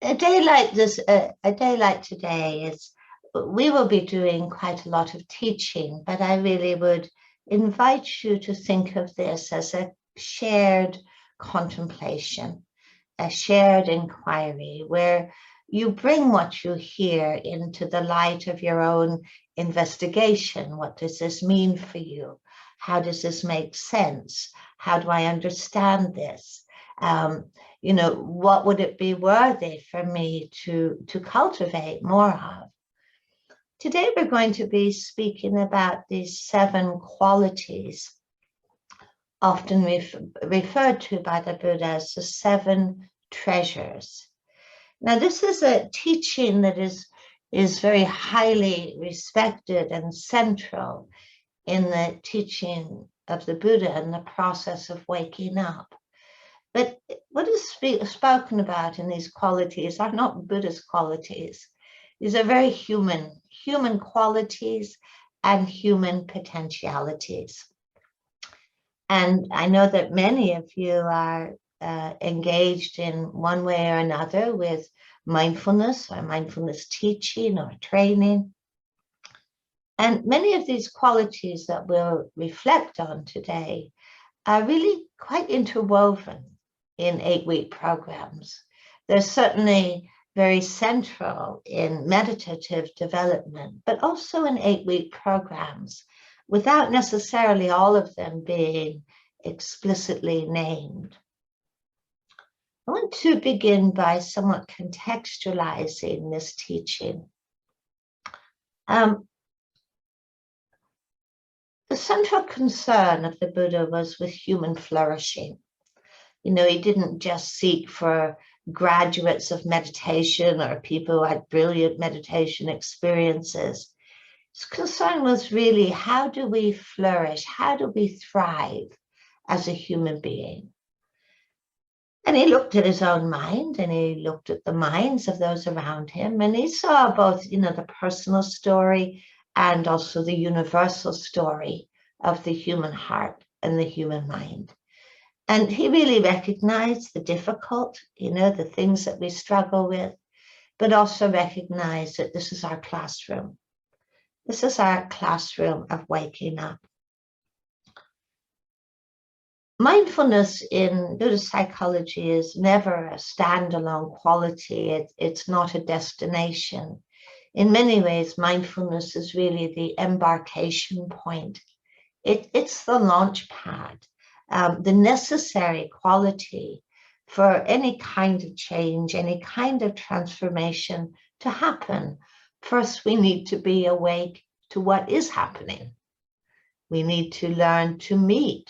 A day like this, a day like today is, we will be doing quite a lot of teaching, but I really would invite you to think of this as a shared contemplation, a shared inquiry, where you bring what you hear into the light of your own investigation. What does this mean for you? How does this make sense? How do I understand this? What would it be worthy for me to cultivate more of? Today, we're going to be speaking about these 7 qualities, often referred to by the Buddha as the 7 treasures. Now, this is a teaching that is very highly respected and central in the teaching of the Buddha and the process of waking up. But what is spoken about in these qualities are not Buddhist qualities. These are very human qualities and human potentialities. And I know that many of you are engaged in one way or another with mindfulness or mindfulness teaching or training. And many of these qualities that we'll reflect on today are really quite interwoven in 8-week programs. They're certainly very central in meditative development, but also in 8-week programs, without necessarily all of them being explicitly named. I want to begin by somewhat contextualizing this teaching. The central concern of the Buddha was with human flourishing. He didn't just seek for graduates of meditation or people who had brilliant meditation experiences. His concern was really, how do we flourish? How do we thrive as a human being? And he looked at his own mind, and he looked at the minds of those around him, and he saw both, the personal story and also the universal story of the human heart and the human mind. And he really recognized the difficult, the things that we struggle with, but also recognized that this is our classroom. This is our classroom of waking up. Mindfulness in Buddhist psychology is never a standalone quality. It's not a destination. In many ways, mindfulness is really the embarkation point. It's the launch pad. The necessary quality for any kind of change, any kind of transformation to happen. First, we need to be awake to what is happening. We need to learn to meet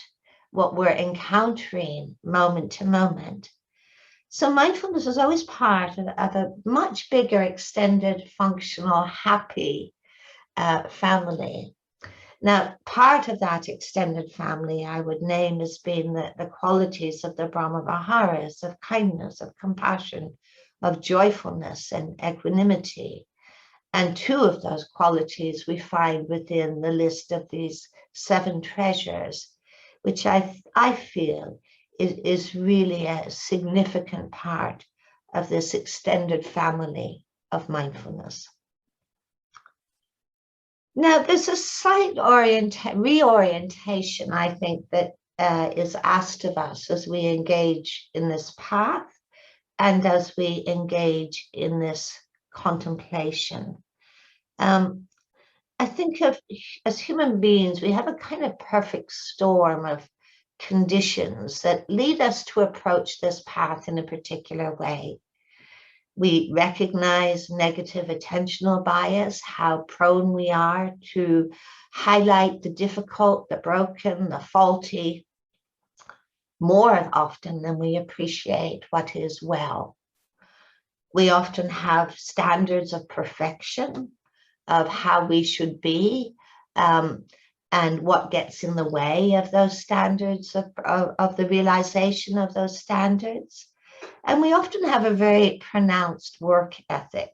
what we're encountering moment to moment. So mindfulness is always part of a much bigger, extended, functional, happy family. Now, part of that extended family I would name as being the qualities of the Brahma-Viharas, of kindness, of compassion, of joyfulness and equanimity. And 2 of those qualities we find within the list of these 7 treasures, which I feel is really a significant part of this extended family of mindfulness. Now, there's a slight reorientation, I think, that is asked of us as we engage in this path and as we engage in this contemplation. I think as human beings, we have a kind of perfect storm of conditions that lead us to approach this path in a particular way. We recognize negative attentional bias, how prone we are to highlight the difficult, the broken, the faulty, more often than we appreciate what is well. We often have standards of perfection, of how we should be, and what gets in the way of those standards, of the realization of those standards. And we often have a very pronounced work ethic.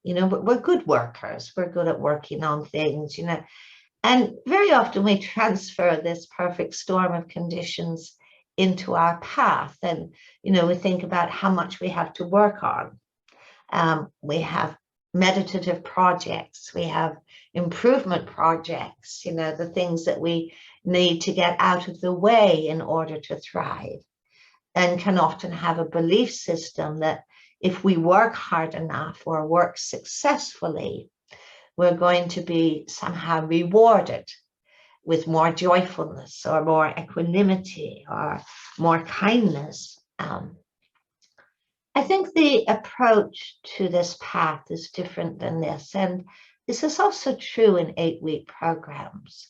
We're good workers. We're good at working on things, And very often we transfer this perfect storm of conditions into our path. And, we think about how much we have to work on. We have meditative projects. We have improvement projects, the things that we need to get out of the way in order to thrive, and can often have a belief system that if we work hard enough or work successfully, we're going to be somehow rewarded with more joyfulness or more equanimity or more kindness. I think the approach to this path is different than this, and this is also true in 8-week programs.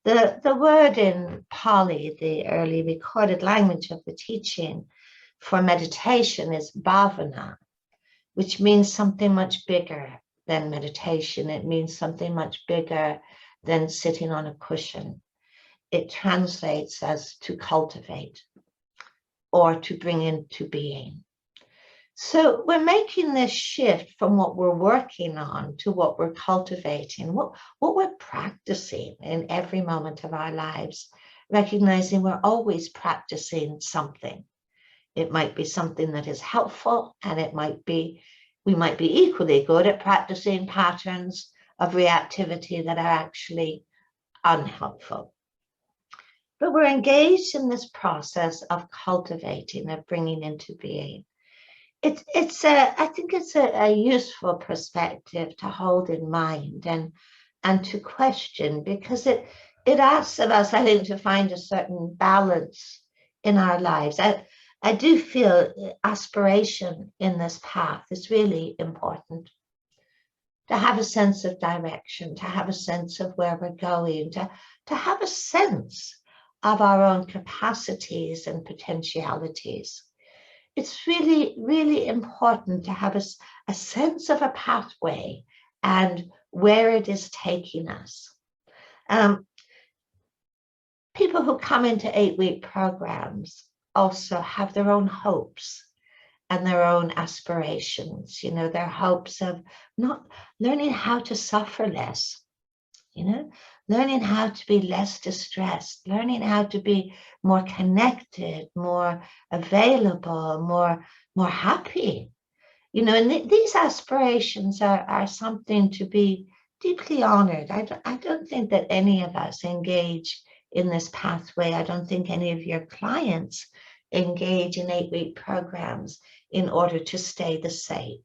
The word in Pali, the early recorded language of the teaching for meditation, is bhavana, which means something much bigger than meditation. It means something much bigger than sitting on a cushion. It translates as to cultivate or to bring into being. So we're making this shift from what we're working on to what we're cultivating, what we're practicing in every moment of our lives, recognizing we're always practicing something. It might be something that is helpful, and we might be equally good at practicing patterns of reactivity that are actually unhelpful. But we're engaged in this process of cultivating, of bringing into being. I think it's a useful perspective to hold in mind and to question, because it asks of us, I think, to find a certain balance in our lives. I do feel aspiration in this path is really important. To have a sense of direction, to have a sense of where we're going, to have a sense of our own capacities and potentialities. It's really, really important to have a sense of a pathway and where it is taking us. People who come into 8-week programs also have their own hopes and their own aspirations, their hopes of not learning how to suffer less, learning how to be less distressed, learning how to be more connected, more available, more happy. And these aspirations are something to be deeply honored. I don't think that any of us engage in this pathway. I don't think any of your clients engage in 8-week programs in order to stay the same.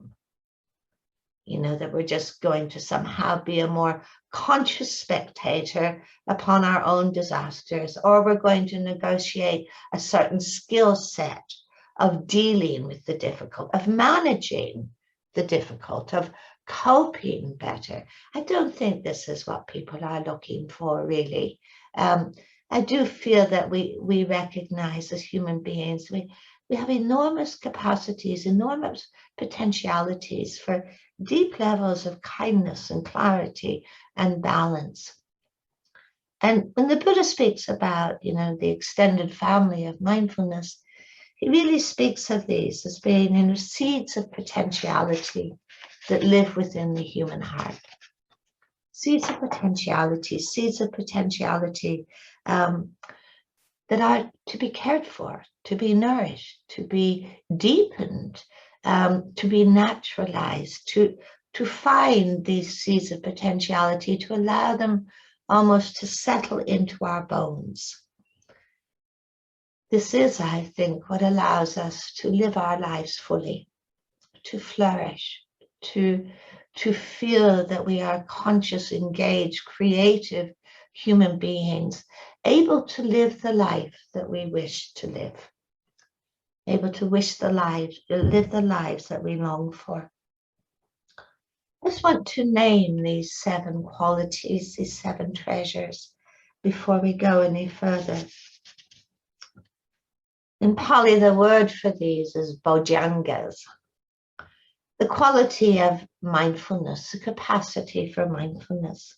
That we're just going to somehow be a more conscious spectator upon our own disasters, or we're going to negotiate a certain skill set of dealing with the difficult, of managing the difficult, of coping better. I don't think this is what people are looking for, really. I do feel that we recognize as human beings, we have enormous capacities, enormous potentialities for deep levels of kindness and clarity and balance. And when the Buddha speaks about, the extended family of mindfulness, he really speaks of these as being, seeds of potentiality that live within the human heart. Seeds of potentiality that are to be cared for, to be nourished, to be deepened, to be naturalized, to find these seeds of potentiality, to allow them almost to settle into our bones. This is, I think, what allows us to live our lives fully, to flourish, to feel that we are conscious, engaged, creative human beings, able to live the life that we wish to live, able to live the lives that we long for. I just want to name these 7 qualities, these 7 treasures, before we go any further. In Pali, the word for these is bojjhangas. The quality of mindfulness, the capacity for mindfulness,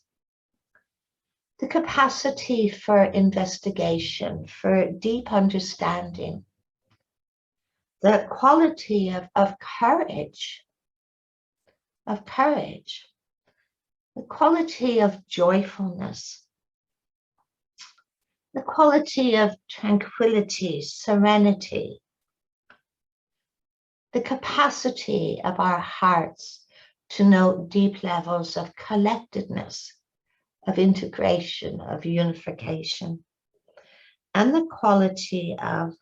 the capacity for investigation, for deep understanding, the quality of courage, the quality of joyfulness, the quality of tranquility, serenity, the capacity of our hearts to know deep levels of collectedness, of integration, of unification, and the quality of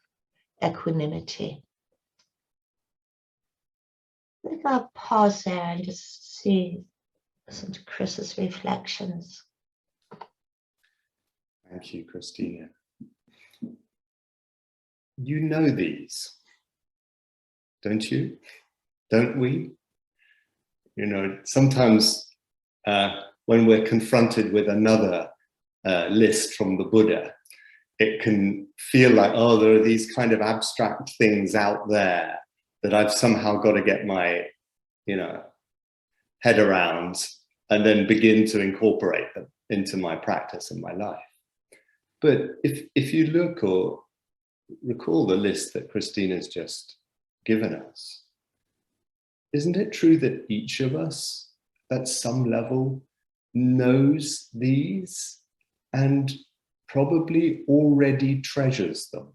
equanimity. I think I'll pause there and just listen to Chris's reflections. Thank you, Christina. You know these, don't you? Don't we? You know, sometimes when we're confronted with another list from the Buddha, it can feel like, oh, there are these kind of abstract things out there that I've somehow got to get my, head around and then begin to incorporate them into my practice and my life. But if you look or recall the list that Christina's just given us, isn't it true that each of us at some level knows these and probably already treasures them?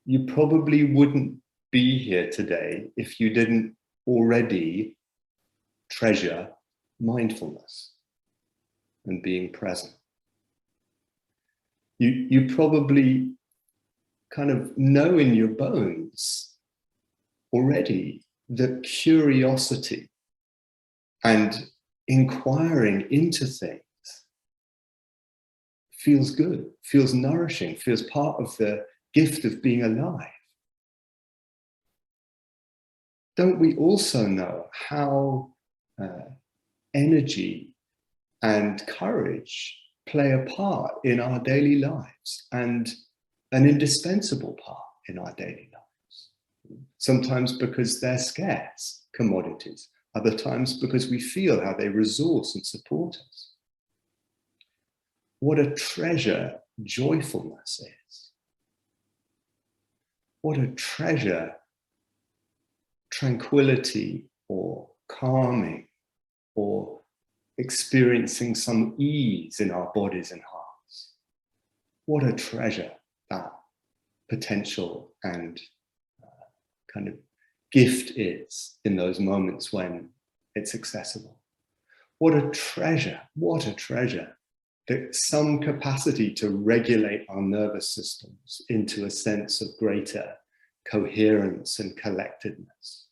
You probably wouldn't be here today if you didn't already treasure mindfulness and being present. You probably kind of know in your bones already that curiosity and inquiring into things feels good, feels nourishing, feels part of the gift of being alive. Don't we also know how energy and courage play a part in our daily lives, and an indispensable part in our daily lives? Sometimes because they're scarce commodities, other times because we feel how they resource and support us. What a treasure joyfulness is. What a treasure tranquility or calming or experiencing some ease in our bodies and hearts. What a treasure that potential and kind of gift is in those moments when it's accessible. What a treasure that some capacity to regulate our nervous systems into a sense of greater coherence and collectedness.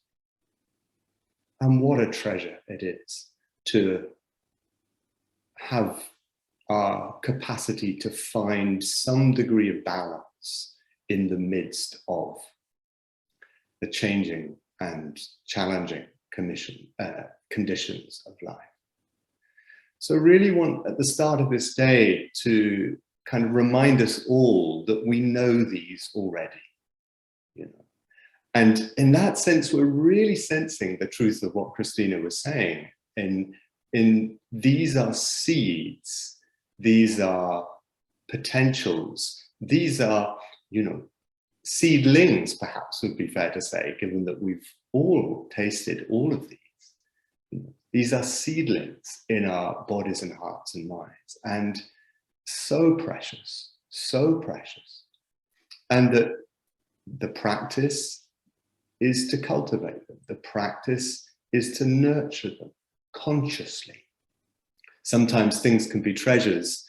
And what a treasure it is to have our capacity to find some degree of balance in the midst of the changing and challenging conditions of life. So really want at the start of this day to kind of remind us all that we know these already. And in that sense, we're really sensing the truth of what Christina was saying. In these are seeds, these are potentials, these are, seedlings, perhaps would be fair to say, given that we've all tasted all of these. These are seedlings in our bodies and hearts and minds, and so precious, so precious. And that the practice is to cultivate them. The practice is to nurture them consciously. Sometimes things can be treasures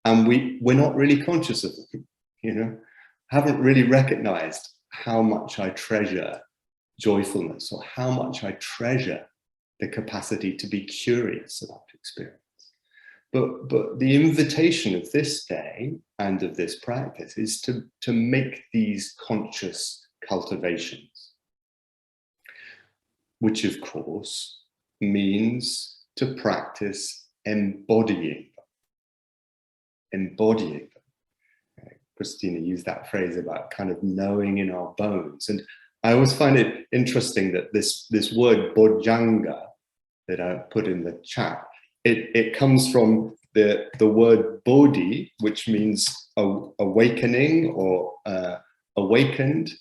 and we're not really conscious of them, haven't really recognized how much I treasure joyfulness or how much I treasure the capacity to be curious about experience. But the invitation of this day and of this practice is to make these conscious cultivations, which of course means to practice embodying them. Embodying them. Christina used that phrase about kind of knowing in our bones. And I always find it interesting that this word bojjhanga that I put in the chat, it comes from the word bodhi, which means awakening or awakened,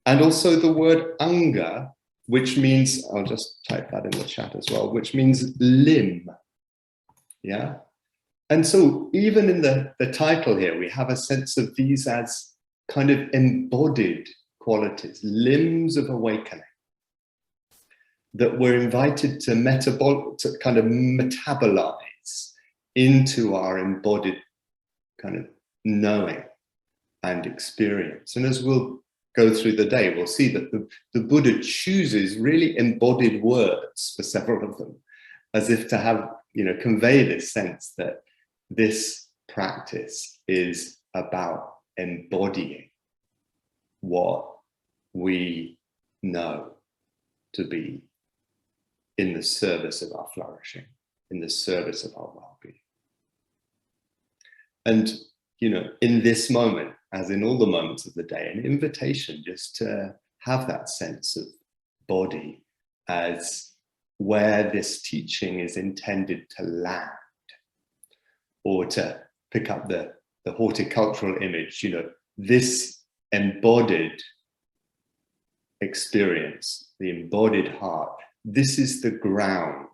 and also the word anga, which means, I'll just type that in the chat as well, which means limb. Yeah. And so even in the title here, we have a sense of these as kind of embodied qualities, limbs of awakening, that we're invited to kind of metabolize into our embodied kind of knowing and experience. And as we'll go through the day, we'll see that the Buddha chooses really embodied words for several of them, as if to have, convey this sense that this practice is about embodying what we know to be in the service of our flourishing, in the service of our well-being. And, in this moment, as in all the moments of the day, an invitation just to have that sense of body as where this teaching is intended to land, or to pick up the horticultural image, this embodied experience, the embodied heart, this is the ground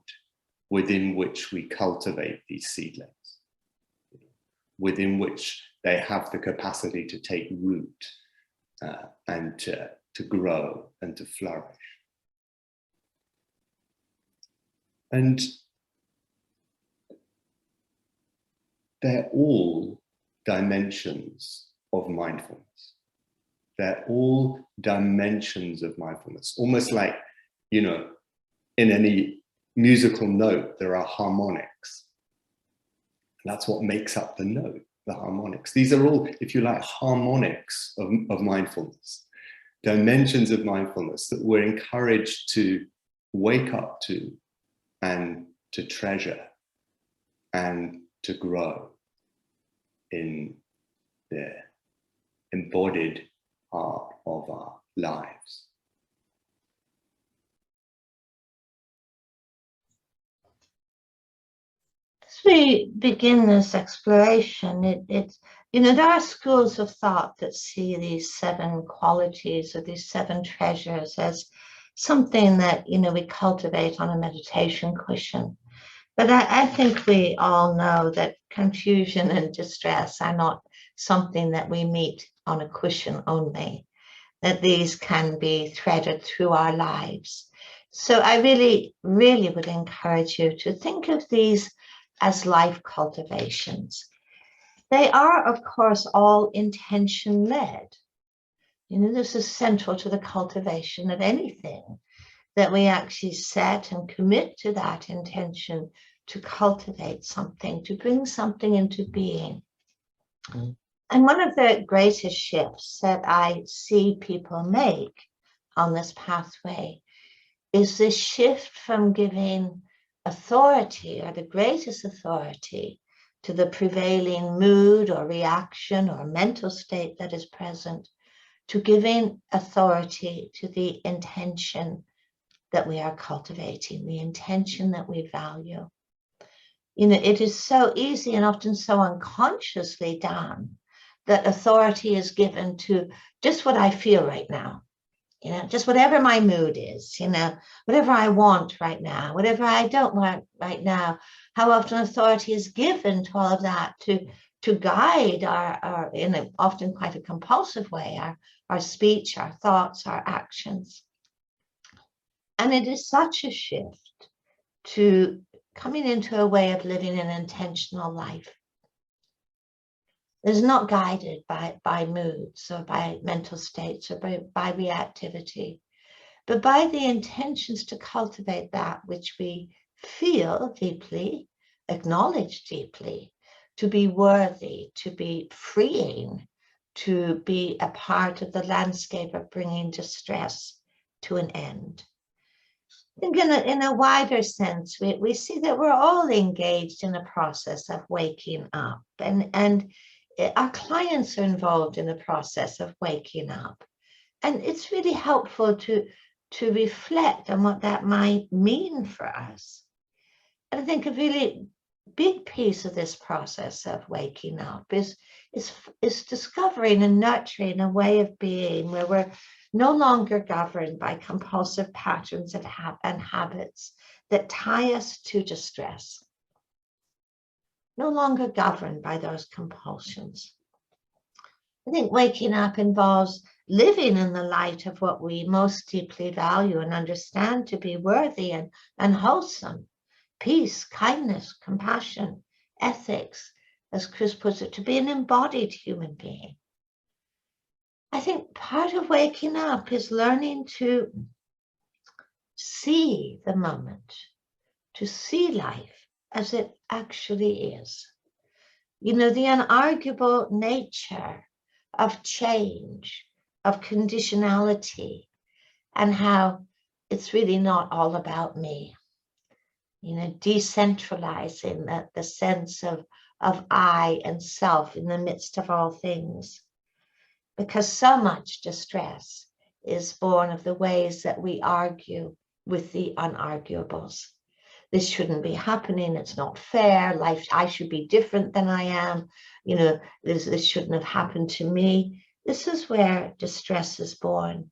within which we cultivate these seedlings, within which they have the capacity to take root and to grow and to flourish. And they're all dimensions of mindfulness. They're all dimensions of mindfulness, almost like, in any musical note, there are harmonics. And that's what makes up the note, the harmonics. These are all, if you like, harmonics of mindfulness, dimensions of mindfulness that we're encouraged to wake up to and to treasure and to grow in the embodied heart of our lives. As we begin this exploration, there are schools of thought that see these 7 qualities or these 7 treasures as something that, we cultivate on a meditation cushion. But I think we all know that confusion and distress are not something that we meet on a cushion only, that these can be threaded through our lives. So I really, really would encourage you to think of these as life cultivations. They are, of course, all intention-led. This is central to the cultivation of anything, that we actually set and commit to that intention to cultivate something, to bring something into being. Mm. And one of the greatest shifts that I see people make on this pathway is this shift from giving authority, or the greatest authority, to the prevailing mood or reaction or mental state that is present, to giving authority to the intention that we are cultivating, the intention that we value. It is so easy and often so unconsciously done that authority is given to just what I feel right now. Just whatever my mood is, whatever I want right now, whatever I don't want right now. How often authority is given to all of that to guide our in a often quite a compulsive way, our speech, our thoughts, our actions. And it is such a shift to coming into a way of living an intentional life. Is not guided by moods or by mental states or by reactivity, but by the intentions to cultivate that which we feel deeply, acknowledge deeply, to be worthy, to be freeing, to be a part of the landscape of bringing distress to an end. I think in a wider sense, we see that we're all engaged in a process of waking up, and our clients are involved in the process of waking up. And it's really helpful to reflect on what that might mean for us. And I think a really big piece of this process of waking up is discovering and nurturing a way of being where we're no longer governed by compulsive patterns and habits that tie us to distress. No longer governed by those compulsions. I think waking up involves living in the light of what we most deeply value and understand to be worthy and wholesome. Peace, kindness, compassion, ethics, as Chris puts it, to be an embodied human being. I think part of waking up is learning to see the moment, to see life as it actually is. You know, the unarguable nature of change, of conditionality, and how it's really not all about me. You know, decentralizing the sense of I and self in the midst of all things. Because so much distress is born of the ways that we argue with the unarguables. This shouldn't be happening. It's not fair. Life, I should be different than I am. You know, this shouldn't have happened to me. This is where distress is born.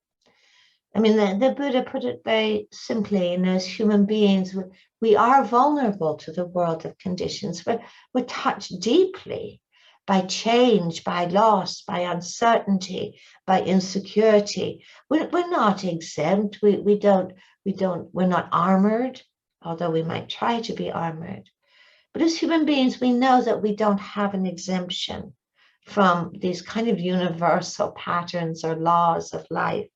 I mean, the Buddha put it very simply, you know, as human beings, we are vulnerable to the world of conditions. We're touched deeply by change, by loss, by uncertainty, by insecurity. We're not exempt. We're not armored, although we might try to be armored. But as human beings, we know that we don't have an exemption from these kind of universal patterns or laws of life.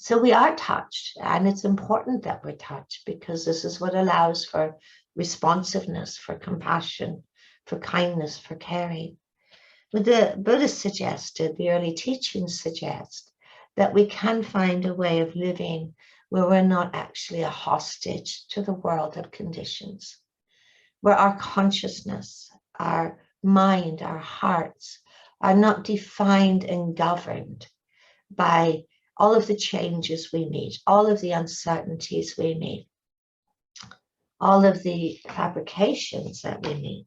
So we are touched, and it's important that we're touched because this is what allows for responsiveness, for compassion, for kindness, for caring. But the Buddhists suggested, the early teachings suggest, that we can find a way of living where we're not actually a hostage to the world of conditions, where our consciousness, our mind, our hearts are not defined and governed by all of the changes we meet, all of the uncertainties we meet, all of the fabrications that we meet.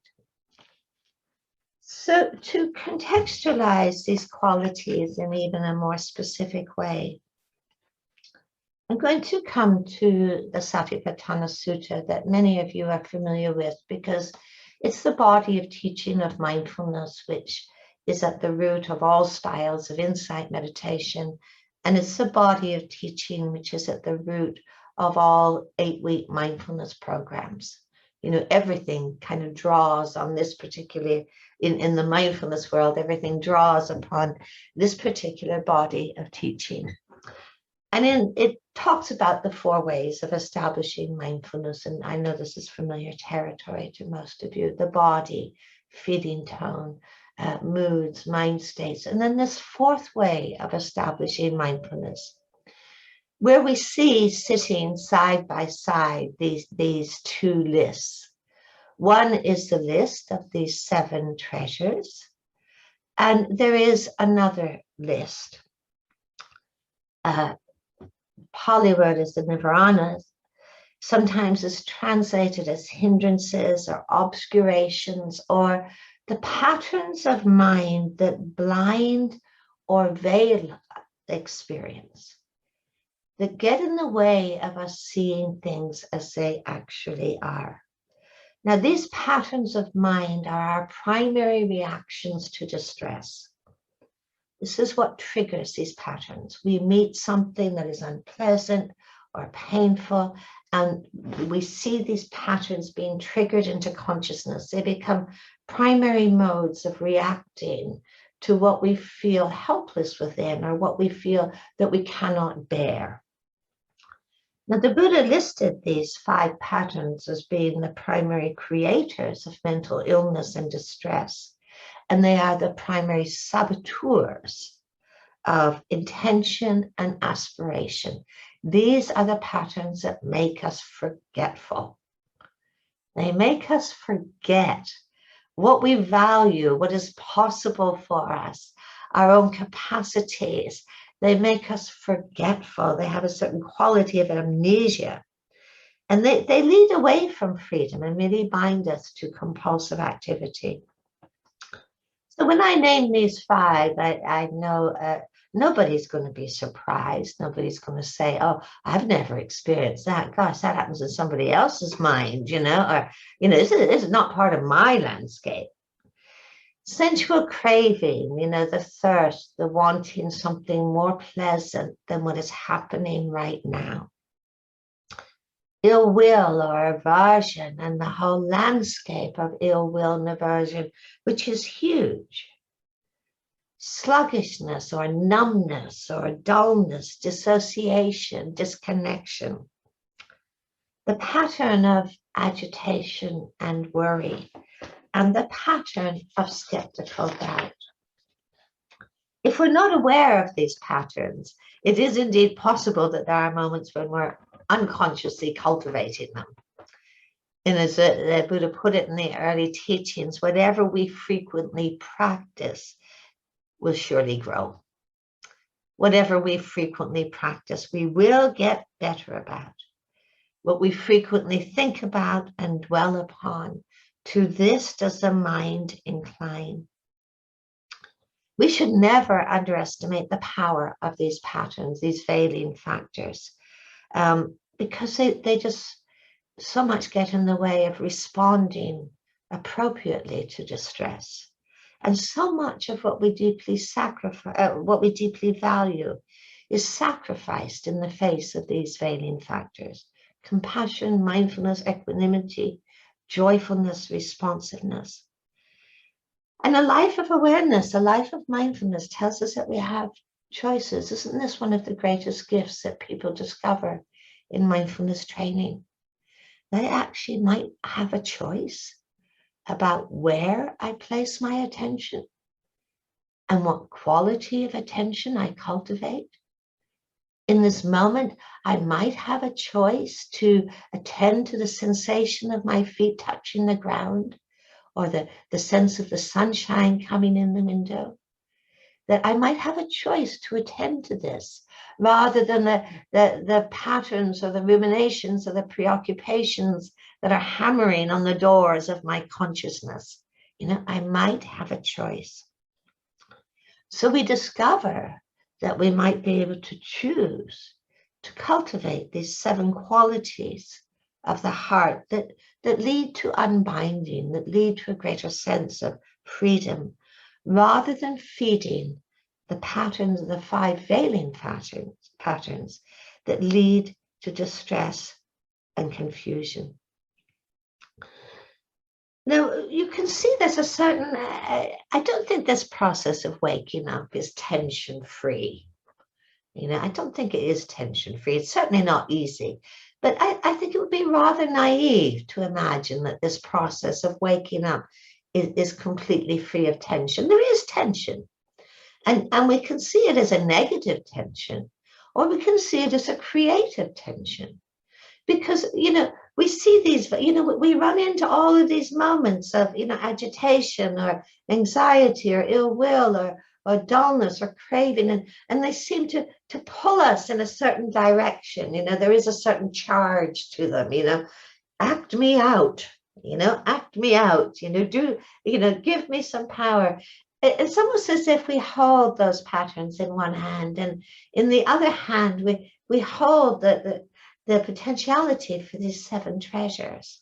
So to contextualize these qualities in even a more specific way, I'm going to come to the Satipatthana Sutta that many of you are familiar with because it's the body of teaching of mindfulness, which is at the root of all styles of insight meditation. And it's the body of teaching which is at the root of all 8-week mindfulness programs. You know, everything kind of draws on this particular, in the mindfulness world, everything draws upon this particular body of teaching. And it talks about the 4 ways of establishing mindfulness. And I know this is familiar territory to most of you: the body, feeling tone, moods, mind states. And then this 4th way of establishing mindfulness, where we see sitting side by side these 2 lists. One is the list of these 7 treasures, and there is another list. Pali word is the nivaranas, sometimes is translated as hindrances or obscurations or the patterns of mind that blind or veil experience, that get in the way of us seeing things as they actually are. Now, these patterns of mind are our primary reactions to distress. This is what triggers these patterns. We meet something that is unpleasant or painful, and we see these patterns being triggered into consciousness. They become primary modes of reacting to what we feel helpless within or what we feel that we cannot bear. Now, the Buddha listed these 5 patterns as being the primary creators of mental illness and distress, and they are the primary saboteurs of intention and aspiration. These are the patterns that make us forgetful. They make us forget what we value, what is possible for us, our own capacities. They make us forgetful. They have a certain quality of amnesia. And they lead away from freedom and really bind us to compulsive activity. So when I name these 5, I know nobody's going to be surprised. Nobody's going to say, oh, I've never experienced that. Gosh, that happens in somebody else's mind, you know, or, you know, this is not part of my landscape. Sensual craving, the thirst, the wanting something more pleasant than what is happening right now. Ill will or aversion, and the whole landscape of ill will and aversion, which is huge. Sluggishness or numbness or dullness, dissociation, disconnection. The pattern of agitation and worry, and the pattern of skeptical doubt. If we're not aware of these patterns, it is indeed possible that there are moments when we're unconsciously cultivating them. And as the Buddha put it in the early teachings, whatever we frequently practice will surely grow. Whatever we frequently practice, we will get better about. What we frequently think about and dwell upon, to this does the mind incline. We should never underestimate the power of these patterns, these veiling factors, because they just so much get in the way of responding appropriately to distress. And so much of what we deeply value is sacrificed in the face of these veiling factors. Compassion, mindfulness, equanimity, joyfulness, responsiveness. And a life of awareness, a life of mindfulness tells us that we have choices. Isn't this one of the greatest gifts that people discover in mindfulness training? They actually might have a choice about where I place my attention and what quality of attention I cultivate. In this moment, I might have a choice to attend to the sensation of my feet touching the ground, or the sense of the sunshine coming in the window. That I might have a choice to attend to this, rather than the patterns or the ruminations or the preoccupations that are hammering on the doors of my consciousness. I might have a choice. So we discover that we might be able to choose to cultivate these 7 qualities of the heart that lead to unbinding, that lead to a greater sense of freedom, rather than feeding the patterns of the 5 veiling patterns that lead to distress and confusion. Now, you can see there's a certain, I don't think this process of waking up is tension-free. I don't think it is tension-free. It's certainly not easy. But I think it would be rather naive to imagine that this process of waking up is completely free of tension. There is tension. And we can see it as a negative tension, or we can see it as a creative tension. Because, we see these, we run into all of these moments of, agitation or anxiety or ill will or dullness or craving, and they seem to pull us in a certain direction. There is a certain charge to them, act me out, act me out, give me some power. It's almost as if we hold those patterns in one hand, and in the other hand, we hold the potentiality for these 7 treasures.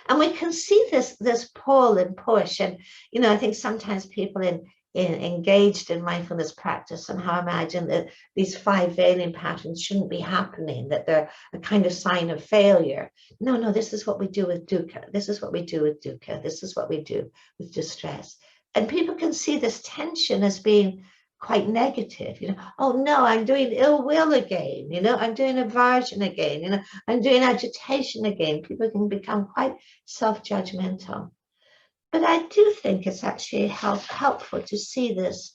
And we can see this pull and push. And, I think sometimes people engaged in mindfulness practice somehow imagine that these 5 veiling patterns shouldn't be happening, that they're a kind of sign of failure. No, this is what we do with dukkha. This is what we do with dukkha. This is what we do with distress. And people can see this tension as being quite negative. Oh no, I'm doing ill will again. I'm doing aversion again. I'm doing agitation again. People can become quite self-judgmental. But I do think it's actually helpful to see this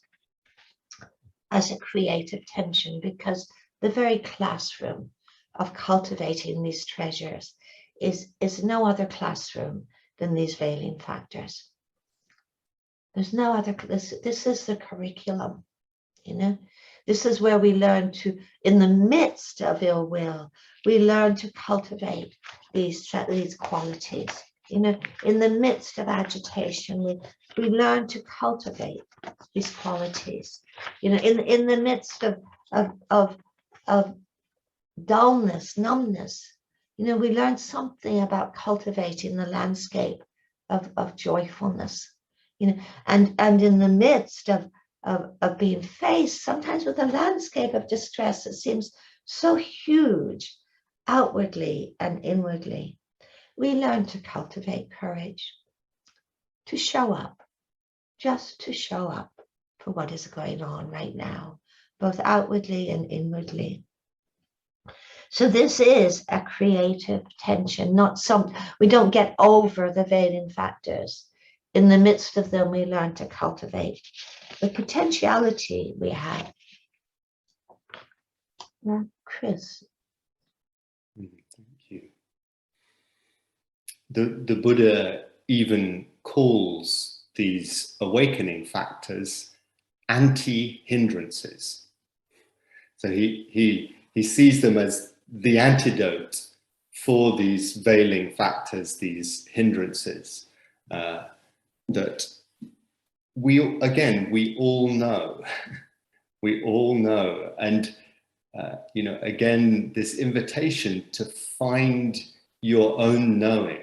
as a creative tension, because the very classroom of cultivating these treasures is no other classroom than these veiling factors. There's no other, this is the curriculum, This is where we learn to, in the midst of ill will, we learn to cultivate these qualities. In the midst of agitation, we learn to cultivate these qualities. In the midst of dullness, numbness, we learn something about cultivating the landscape of joyfulness. and in the midst of being faced sometimes with a landscape of distress that seems so huge outwardly and inwardly, we learn to cultivate courage, to show up, just to show up for what is going on right now, both outwardly and inwardly. So this is a creative tension, we don't get over the veiling factors. In the midst of them, we learn to cultivate the potentiality we have. Chris. Thank you. The Buddha even calls these awakening factors anti-hindrances. So he sees them as the antidote for these veiling factors, these hindrances, that we all know. We all know. And, again, this invitation to find your own knowing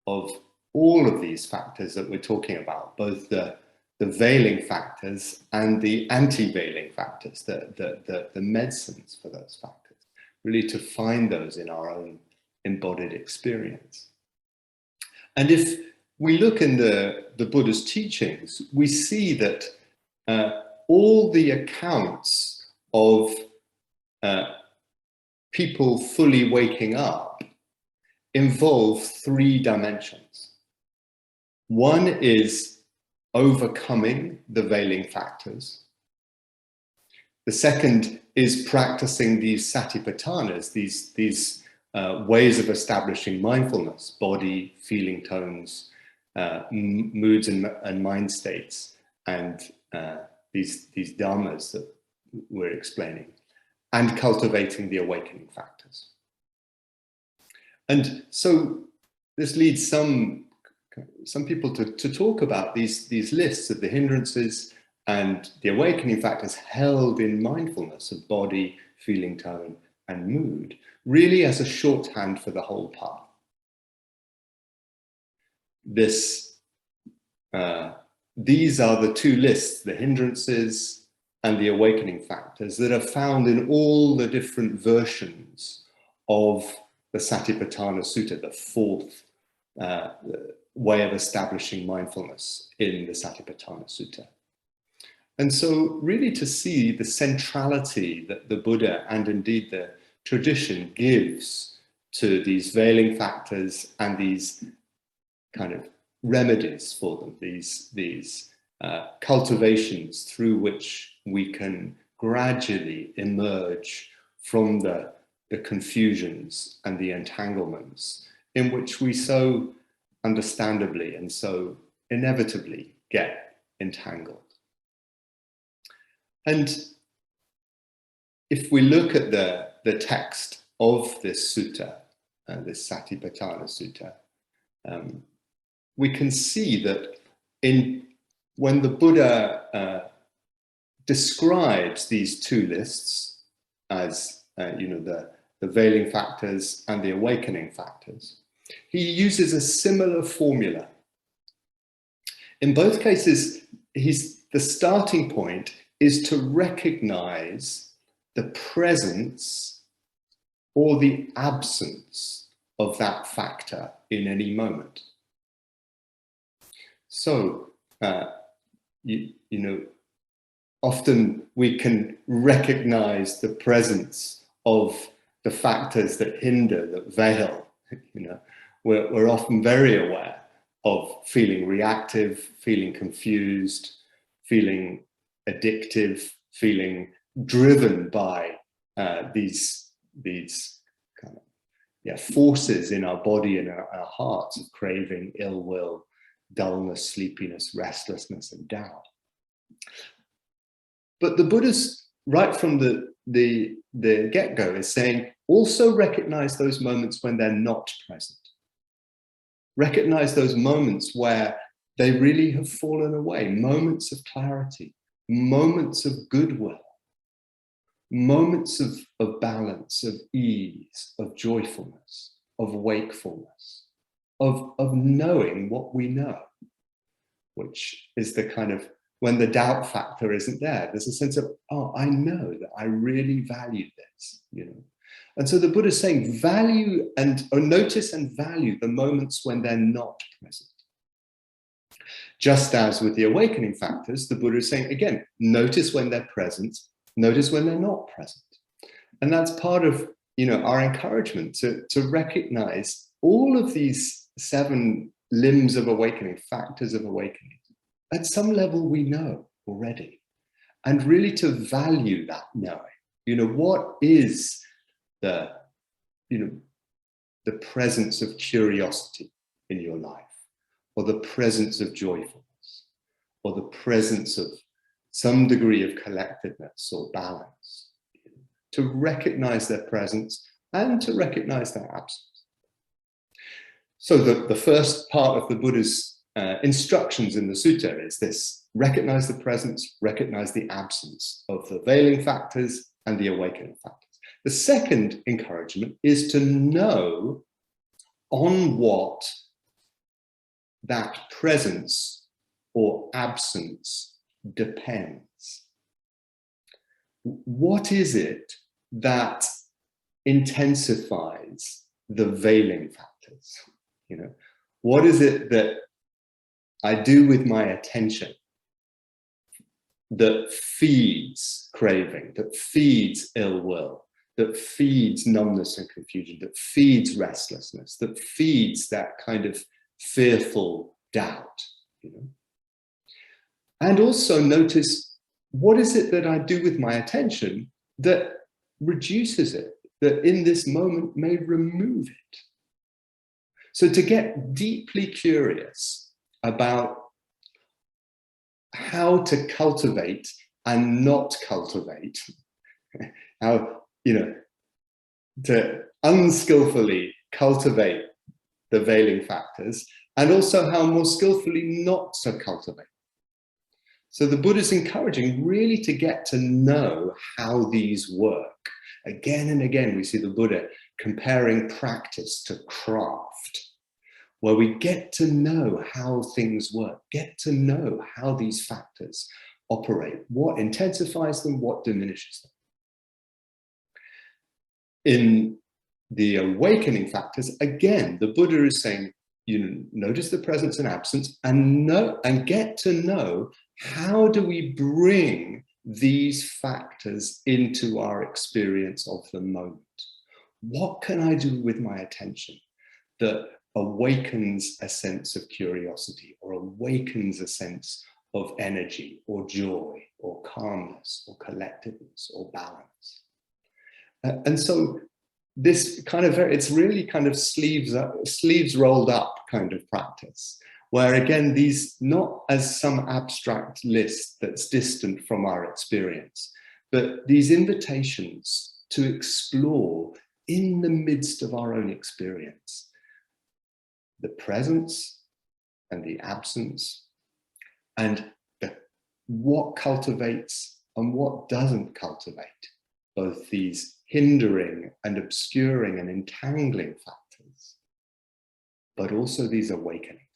of all of these factors that we're talking about, both the veiling factors and the anti-veiling factors, the medicines for those factors, really to find those in our own embodied experience. And if we look in the Buddha's teachings, we see that all the accounts of people fully waking up involve three dimensions. One is overcoming the veiling factors. The second is practicing these satipatthanas, these ways of establishing mindfulness, body, feeling tones, moods and mind states, and these dharmas that we're explaining, and cultivating the awakening factors. And so this leads some people to talk about these lists of the hindrances and the awakening factors held in mindfulness of body, feeling tone, and mood, really as a shorthand for the whole path. These are the two lists, the hindrances and the awakening factors, that are found in all the different versions of the Satipatthana Sutta, the fourth way of establishing mindfulness in the Satipatthana Sutta. And so really to see the centrality that the Buddha and indeed the tradition gives to these veiling factors and these kind of remedies for them, these cultivations through which we can gradually emerge from the confusions and the entanglements in which we so understandably and so inevitably get entangled. And if we look at the text of this sutta, this Satipatthana Sutta, we can see that when the Buddha describes these two lists as the veiling factors and the awakening factors, he uses a similar formula. In both cases, the starting point is to recognize the presence or the absence of that factor in any moment. So, often we can recognize the presence of the factors that hinder, that veil. We're often very aware of feeling reactive, feeling confused, feeling addictive, feeling driven by these kind of forces in our body and our hearts of craving, ill will, dullness, sleepiness, restlessness, and doubt. But the Buddha's, right from the get-go, is saying, also recognize those moments when they're not present. Recognize those moments where they really have fallen away, moments of clarity, moments of goodwill, moments of balance, of ease, of joyfulness, of wakefulness, of knowing what we know. which is the kind of, when the doubt factor isn't there, there's a sense of, oh, I know that I really value this, you know. And so the Buddha is saying value or notice and value the moments when they're not present. Just as with the awakening factors, the Buddha is saying, again, notice when they're present, notice when they're not present. And that's part of, you know, our encouragement to recognize all of these 7 limbs of awakening, factors of awakening. At some level we know already, and really to value that knowing. You know, what is the, you know, the presence of curiosity in your life, or the presence of joyfulness, or the presence of some degree of collectedness or balance. To recognize their presence and to recognize their absence. So the first part of the Buddha's instructions in the sutta is this: recognize the presence, recognize the absence of the veiling factors and the awakening factors. The second encouragement is to know on what that presence or absence depends. What is it that intensifies the veiling factors? You know, what is it that I do with my attention that feeds craving, that feeds ill will, that feeds numbness and confusion, that feeds restlessness, that feeds that kind of fearful doubt, you know? And also notice, what is it that I do with my attention that reduces it, that in this moment may remove it? So to get deeply curious about how to cultivate and not cultivate, how, you know, to unskillfully cultivate the veiling factors, and also how more skillfully not to cultivate. So the Buddha is encouraging really to get to know how these work. Again and again, we see the Buddha comparing practice to craft, where we get to know how things work, get to know how these factors operate, what intensifies them, what diminishes them. In the awakening factors, again, the Buddha is saying, you notice the presence and absence, and get to know, how do we bring these factors into our experience of the moment? What can I do with my attention that awakens a sense of curiosity, or awakens a sense of energy or joy or calmness or collectedness or balance? And so this kind of, it's really kind of sleeves rolled up kind of practice, where again, these, not as some abstract list that's distant from our experience, but these invitations to explore in the midst of our own experience, the presence and the absence, and what cultivates and what doesn't cultivate both these hindering and obscuring and entangling factors, but also these awakening